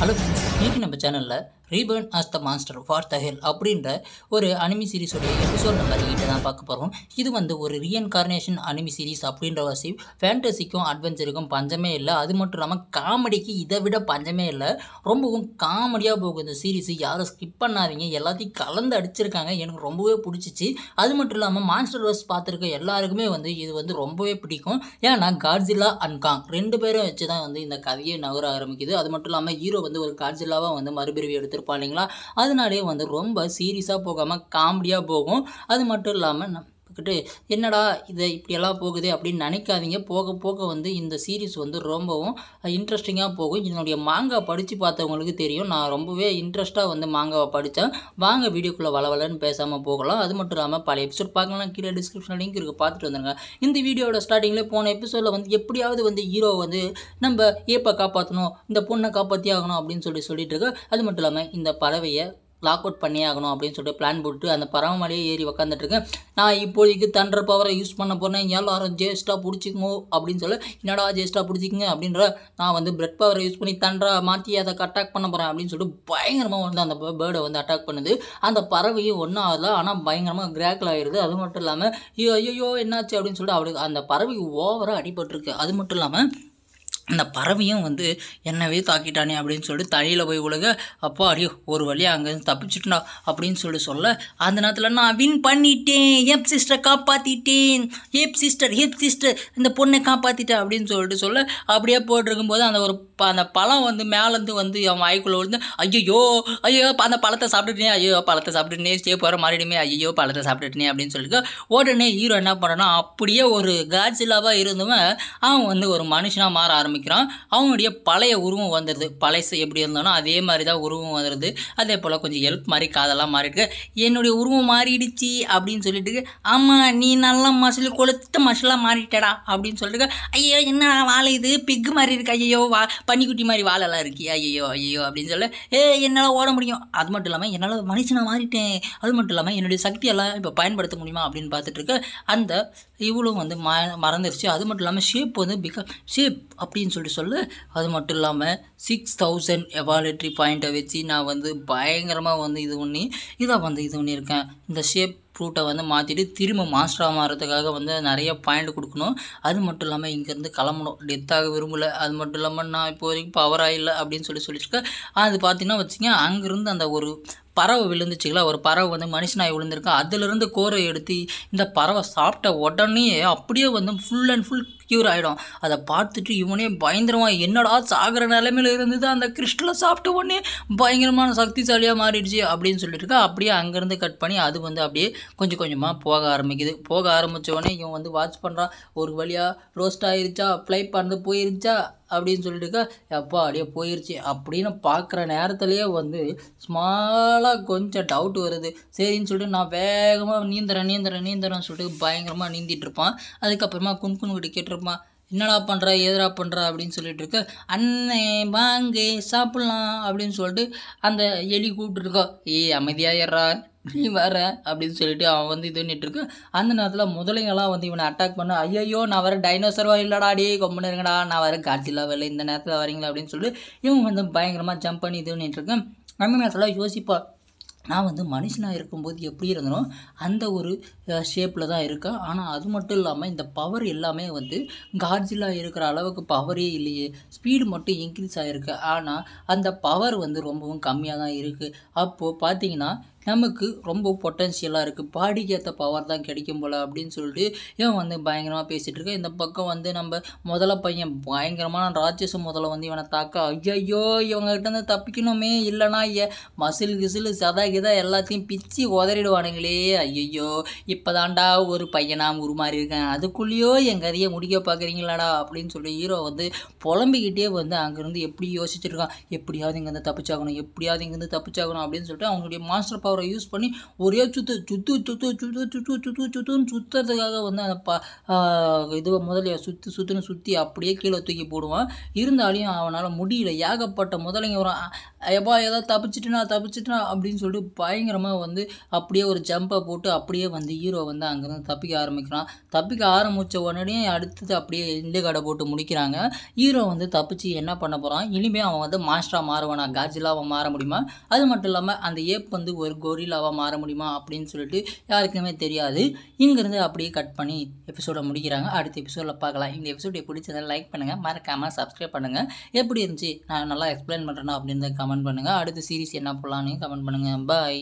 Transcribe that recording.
Hello friends, இன்றைக்கி நம்ம சேனலில் reborn as the master for the hell அப்படின்ற ஒரு அனிமி சீரிஸோடைய எபிசோட் நம்பர் 8 தான் பார்க்க போகிறோம். இது ஒரு ரீஎன்கார்னேஷன் அனிமி சீரிஸ் அப்படின்ற வாசி ஃபேண்டசிக்கும் அட்வென்ச்சருக்கும் பஞ்சமே இல்லை. அது மட்டும் இல்லாமல் காமெடிக்கு இதை விட பஞ்சமே இல்லை. ரொம்பவும் காமெடியாக போகும் இந்த சீரீஸ். யாரும் ஸ்கிப் பண்ணாதீங்க, எல்லாத்தையும் கலந்து அடிச்சிருக்காங்க. எனக்கு ரொம்பவே பிடிச்சிச்சு. அது மட்டும் இல்லாமல் மாஸ்டர் வர்ஸ் பார்த்துருக்க எல்லாருக்குமே இது ரொம்பவே பிடிக்கும். ஏன்னா காட்ஜில்லா அண்ட் காங் ரெண்டு பேரும் வச்சு தான் இந்த கதையை நகர ஆரம்பிக்குது. அது மட்டும் இல்லாமல் ஹீரோ ஒரு காட்ஜில்லாவாக மறுபிரிவு எடுத்திருப்பான் இல்லைங்களா. அதனாலே ரொம்ப சீரியஸாக போகாமல் காமெடியாக போகும். அது மட்டும் இல்லாமல் கிட்ட என்னடா இதை இப்படியெல்லாம் போகுது அப்படின்னு நினைக்காதீங்க. போக போக இந்த சீரீஸ் ரொம்பவும் இன்ட்ரெஸ்டிங்காக போகும். என்னுடைய மாங்கா படித்து பார்த்தவங்களுக்கு தெரியும். நான் ரொம்பவே இன்ட்ரெஸ்ட்டாக மாங்காவை படித்தேன். வாங்க வீடியோக்குள்ளே வளவலன்னு பேசாமல் போகலாம். அது மட்டும் இல்லாமல் பல எபிசோட் பார்க்கலாம், கீழே டிஸ்கிரிப்ஷனில் லிங்க் இருக்குது, பார்த்துட்டு வந்துருங்க. இந்த வீடியோட ஸ்டார்டிங்கில் போன எபிசோடில் எப்படியாவது ஹீரோ நம்ம ஏப்பை காப்பாற்றணும், இந்த பொண்ணை காப்பாற்றி ஆகணும் அப்படின்னு சொல்லிட்டு இருக்கு. அது மட்டும் இல்லாமல் இந்த பறவையை லாக் அவுட் பண்ணியே ஆகணும் அப்படின்னு சொல்லிட்டு பிளான் போட்டு அந்த பறவை மேலேயே ஏறி உக்காந்துட்ருக்கேன். நான் இப்போதைக்கு தண்டர் பவரை யூஸ் பண்ண போகிறேன், எல்லாரும் ஜேஸ்ட்டாக பிடிச்சிக்கோ அப்படின்னு சொல்ல, என்னடா ஜேஸ்ட்டாக பிடிச்சிக்கங்க அப்படின்ற நான் பிரெட் பவரை யூஸ் பண்ணி தண்டரை மாற்றி அதை அட்டாக் பண்ண போகிறேன் அப்படின்னு சொல்லிட்டு பயங்கரமாக அந்த பேர்டை அட்டாக் பண்ணுது. அந்த பறவையும் ஒன்றும் ஆகல, ஆனால் பயங்கரமாக கிராக்கில் ஆகிடுது. அது மட்டும் இல்லாமல் ஐயோ என்னாச்சு அப்படின்னு சொல்லிட்டு அவளுக்கு அந்த பறவை ஓவராக அடிபட்டிருக்கு. அது மட்டும் இல்லாமல் அந்த பறவையும் என்னவே தாக்கிட்டானே அப்படின்னு சொல்லிட்டு தலையில் போய் உலக அப்போ அடியோ ஒரு வழியாக அங்கேருந்து தப்பிச்சுட்டா அப்படின்னு சொல்ல, அந்த நேரத்தில் நான் வின் பண்ணிட்டேன், ஹெப் சிஸ்டரை காப்பாற்றிட்டேன், ஹெப் சிஸ்டர் இந்த பொண்ணை காப்பாற்றிட்டேன் அப்படின்னு சொல்ல அப்படியே போட்டிருக்கும்போது அந்த பழம் மேலேருந்து அவன் வாய்க்குள்ளே விழுந்து ஐயோ அந்த பழத்தை சாப்பிட்டுட்டேன், ஐயோ பழத்தை சாப்பிட்டுட்டே ஸ்டே போகிற மாறிடுமே, ஐயோ பழத்தை சாப்பிட்டுட்டேன் அப்படின்னு சொல்லிட்டு உடனே ஹீரோ என்ன பண்ணுறான்னா அப்படியே ஒரு காட்ஜில்லாவாக இருந்தவன் அவன் ஒரு மனுஷனாக மாற ஆரம்பிக்கிறான். அவனுடைய பழைய உருவம் வந்துடுது. பழைய எப்படி இருந்தானோ அதே மாதிரி தான் உருவம் வந்துடுது. அதே போல் கொஞ்சம் ஹெல்ப் மாதிரி காதெல்லாம் மாறிட்டு என்னுடைய உருவம் மாறிடுச்சு அப்படின்னு சொல்லிட்டு, ஆமாம் நீ நல்லா மசில் கொளுத்த மசிலாக மாறிட்டடா அப்படின்னு சொல்லிட்டு, ஐயோ என்ன வாழை இது பிக்கு மாதிரி இருக்கு, ஐயோ பனிக்குட்டி மாதிரி வாழெல்லாம் இருக்கு, ஐயோ அப்படின்னு சொல்ல, என்னால் ஓட முடியும், அது மட்டும் இல்லாமல் என்னால் மனுஷனாக மாறிட்டேன், அது மட்டும் இல்லாமல் என்னுடைய சக்தியெல்லாம் இப்போ பயன்படுத்த முடியுமா அப்படின்னு பார்த்துட்டு இருக்க அந்த இவ்வளோ மறந்துருச்சு. அது மட்டும் இல்லாமல் ஷேப் அப்படின்னு சொல்ல, அது மட்டும் இல்லாமல் 6000 எவாலிட்ரி பாயிண்ட்டை வச்சு நான் பயங்கரமாக இது பண்ணியிருக்கேன். இந்த ஷேப் ஃப்ரூட்டை மாற்றிட்டு திரும்ப மாஸ்டராக மாறதுக்காக நிறைய பாயிண்ட் கொடுக்கணும். அது மட்டும் இல்லாமல் இங்கேருந்து கிளம்பணும், டெத்தாக விரும்பலை. அது மட்டும் இல்லாமல் நான் இப்போ வரைக்கும் பவராக இல்லை அப்படின்னு சொல்லியிருக்கேன். அது பார்த்தீங்கன்னா வச்சுங்க, அங்கேருந்து அந்த ஒரு பறவை விழுந்துச்சுங்களா, ஒரு பறவை மனுஷனாய் விழுந்திருக்கு. அதிலிருந்து கோரை எடுத்து இந்த பறவை சாப்பிட்ட உடனே அப்படியே ஃபுல் அண்ட் ஃபுல் க்யூர் ஆகிடும். அதை பார்த்துட்டு இவனே பயங்கரமாக என்னடா சாகிற நிலைமையில் இருந்தது, அந்த கிறிஸ்டலை சாப்பிட்ட உடனே பயங்கரமான சக்திசாலியாக மாறிடுச்சு அப்படின்னு சொல்லிட்டு அப்படியே அங்கேருந்து கட் பண்ணி அது அப்படியே கொஞ்சம் கொஞ்சமாக போக ஆரம்பிக்குது. போக ஆரம்பித்த உடனே இவன் வாட்ச் பண்ணுறான். ஒரு வழியாக ரோஸ்ட் ஆகிருச்சா, ஃப்ளை பண்ணது போயிருச்சா அப்படின்னு சொல்லிட்டு எப்பா அப்படியே போயிடுச்சு அப்படின்னு பார்க்குற நேரத்துலேயே ஸ்மாலாக கொஞ்சம் டவுட் வருது. சரின்னு சொல்லிட்டு நான் வேகமாக நீந்துறேன்னு சொல்லிட்டு பயங்கரமாக நீந்திட்டு இருப்பான். அதுக்கப்புறமா குன்கிட்ட கேட்டிருப்பான், என்னடா பண்ணுற எதிரா பண்ணுற அப்படின்னு சொல்லிட்டு இருக்க, அண்ணே வாங்கே சாப்பிட்லாம் அப்படின்னு சொல்லிட்டு அந்த எலி கூப்பிட்டுருக்கோம். அமைதியாக ஏறா நீ வர அப்படின்னு சொல்லிட்டு அவன் இது பண்ணிட்டுருக்கு. அந்த நேரத்தில் முதலைங்கெல்லாம் இவனை அட்டாக் பண்ண, ஐயோ நான் வர டைனோசர்வா இல்லைடா, அடியே கொம்பு இருங்கடா, நான் வர காட்சியில் வரல, இந்த நேரத்தில் வரீங்களா அப்படின்னு சொல்லிட்டு இவன் பயங்கரமாக ஜம்ப் பண்ணி இது பண்ணிட்டுருக்கேன். அந்த நேரத்தில் யோசிப்பா, நான் மனுஷனாக இருக்கும்போது எப்படி இருந்தனோ அந்த ஒரு ஷேப்பில் தான் இருக்கேன். ஆனால் அது மட்டும் இல்லாமல் இந்த பவர் எல்லாமே காட்ஜில்லா இருக்கிற அளவுக்கு பவரே இல்லையே, ஸ்பீடு மட்டும் இன்க்ரீஸ் ஆகிருக்கு. ஆனால் அந்த பவர் ரொம்பவும் கம்மியாக தான் இருக்குது. அப்போது பார்த்தீங்கன்னா நமக்கு ரொம்ப பொட்டன்ஷியலாக இருக்குது, பாடிக்கு ஏற்ற பவர் தான் கிடைக்கும் போல் அப்படின்னு சொல்லிட்டு இவன் பயங்கரமாக பேசிகிட்டு இருக்கேன். இந்த பக்கம் நம்ம முதல்ல பையன் பயங்கரமான ராட்சச முதல்ல இவனை தாக்க, ஐயோ இவங்ககிட்ட தப்பிக்கணுமே, இல்லைனா மசில் கிசில் சதா கிதா எல்லாத்தையும் பிச்சு உதறிடுவானுங்களே, ஐயோ இப்போ தாண்டா ஒரு பையனாக உருமாறி இருக்கேன், அதுக்குள்ளேயோ என் கதையை முடிக்க பார்க்குறீங்களாடா அப்படின்னு சொல்லி ஹீரோ புலம்பிக்கிட்டே அங்கேருந்து எப்படி யோசிச்சுருக்கான், எப்படியாவது இங்கேருந்து தப்பிச்சாகணும் அப்படின்னு சொல்லிட்டு அவனுடைய மாஸ்டர் பவரை யூஸ் பண்ணி ஒரே சுற்றுன்னு சுற்றுறதுக்காக வந்து அந்த இது முதலையை சுற்றுன்னு சுற்றி அப்படியே கீழே தூக்கி போடுவான். இருந்தாலையும் அவனால் முடியல. ஏகப்பட்ட முதலைங்க வரும். எப்பா ஏதாவது தப்பிச்சிட்டுனா அப்படின்னு சொல்லிட்டு பயங்கரமாக வந்து அப்படியே ஒரு ஜம்பை போட்டு அப்படியே வந்து ஹீரோ வந்து அங்கேருந்து தப்பிக்க ஆரம்பிக்கிறான். தப்பிக்க ஆரம்பித்த உடனே அடுத்தது அப்படியே எண்டு கடை போட்டு முடிக்கிறாங்க. ஹீரோ வந்து தப்பிச்சு என்ன பண்ண போகிறான், இனிமேல் அவன் வந்து மாஸ்டராக மாறுவானா, காட்ஜிலாவாக மாற முடியுமா, அது மட்டும் இல்லாமல் அந்த ஏப் வந்து ஒரு கொரில்லாவாக மாற முடியுமா அப்படின்னு சொல்லிட்டு யாருக்குமே தெரியாது. இங்கேருந்து அப்படியே கட் பண்ணி எபிசோடை முடிக்கிறாங்க. அடுத்த எபிசோடில் பார்க்கலாம். இந்த எபிசோட் பிடிச்சதை லைக் பண்ணுங்கள், மறக்காமல் சப்ஸ்கிரைப் பண்ணுங்கள். எப்படி இருந்துச்சு, நான் நல்லா எக்ஸ்பிளைன் பண்ணுறேன்னா அப்படின்னு கமெண்ட் பண்ணுங்கள். அடுத்த சீரிஸ் என்ன போடலான்னு கமெண்ட் பண்ணுங்கள். பாய்.